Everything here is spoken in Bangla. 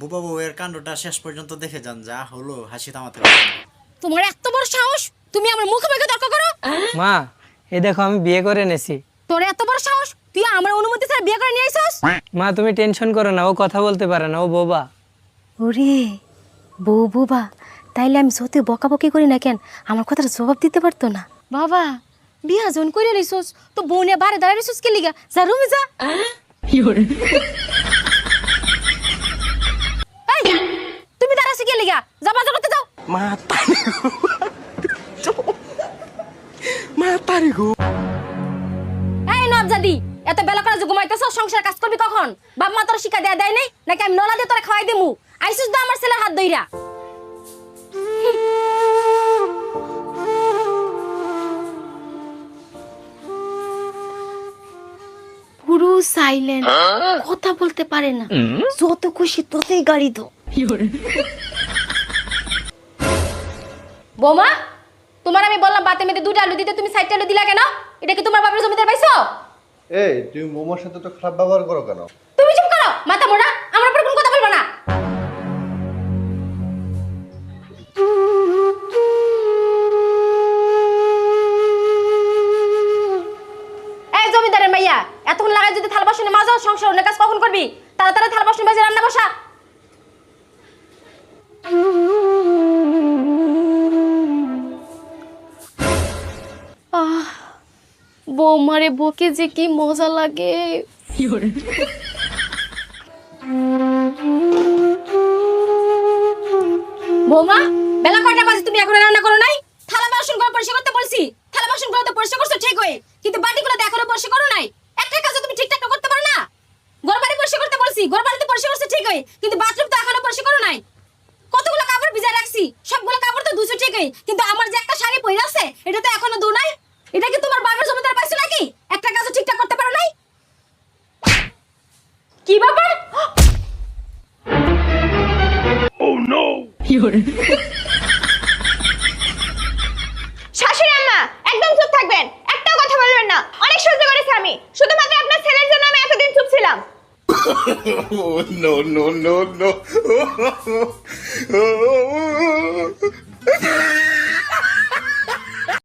বুবা বউয়ের কাণ্ডটা শেষ পর্যন্ত দেখে যান, যা হলো হাসি থামাতে পারবেন না। তোমার এত বড় সাহস, তুমি আমার মুখে মুখে তর্ক করো? মা এই দেখো আমি বিয়ে করে এনেছি। তোর এত বড় সাহস, তুই আমার অনুমতি ছাড়া বিয়ে করে নিয়ে আইছস? মা তুমি টেনশন করো না, ও কথা বলতে পারে না, ও বোবা। ওরে বউ বোবা, তাইলে আমি সত্যি বকাবকি করি না কেন? আমার কথার জবাব দিতে পারতো না? বাবা বিয়া জন করে লইছস তো বউ নিয়ে বারে দাঁড়ায় রইছস কে লিগা? যা রুমে যা। এই, তুমি দাঁড়াছো কে লিগা? যা বাজার করতে যাও। এই নবজাদি, এত বেলা করে যে ঘুমাইতেছ, সংসার কাজ করবি কখন? বাপ মা তোর শিক্ষা দেয় নাই নাকি আমি নলা দিয়ে তোরা খাওয়াই দিমু? আইসুস তো আমার ছেলের হাত ধইরা। পুরো সাইলেন্ট, কথা বলতে পারে না, যত খুশি ততই গাড়ি দো। বৌমা, তোমার আমি বললাম বাতে মেতে দুটো আলু দিতে, তুমি সাইডটা আলু দিলা কেন? এটা কি তোমার বাপের জমিদার পাইছো? এই তুমি মোমোর সাথে তো খারাপ ব্যবহার করো কেন? তুমি চুপ করো, মাথা মোড়া, আমার উপর কোনো কথা বলবা না। এই জমিদারের মাইয়া, এতক্ষণ লাগাই যদি থালা বাসনে মাজা, সংসার অন্য কাজ কখন করবি? তাড়াতাড়ি থালা বাসনে মাজে রান্না বসা। বৌমারে বকে যে কি মজা লাগে। বৌমা, বেলা কয়টা বাজে, তুমি এখনো রান্না করো নাই? থালা বাসন গুলো পরিষ্কার করতে বলছি, থালা বাসন গুলো তো পরিষ্কার করছো ঠিক হয়ে, কিন্তু বাটিগুলো তো এখনো পরিষ্কার করো নাই। একটা কাজ তুমি ঠিকঠাক করতে পারো না? ঘর বাড়ি পরিষ্কার করতে বলছি, ঘর বাড়িতে পরিষ্কার করছো ঠিক হয়ে, কিন্তু বাথরুম তো এখনো পরিষ্কার করো নাই। কতগুলো কাপড় ভিজা রাখছি, সবগুলো কাপড় তো ধুইছো ঠিকই, কিন্তু আমার যে একটা শাড়ি পরে আছে এটা তো এখনো ধু নাই। এটা কি তোমার বাবার জমিদার পাইছো নাকি? একটা কাজও ঠিকঠাক করতে পারো নাই? কি ব্যাপার? শাশুড়ি আম্মা একদম চুপ থাকবেন, একটাও কথা বলবেন না। অনেক সহ্য করেছি আমি, শুধুমাত্র আপনার ছেলের জন্য আমি এতদিন চুপ ছিলাম। Oh, no, no, no, no.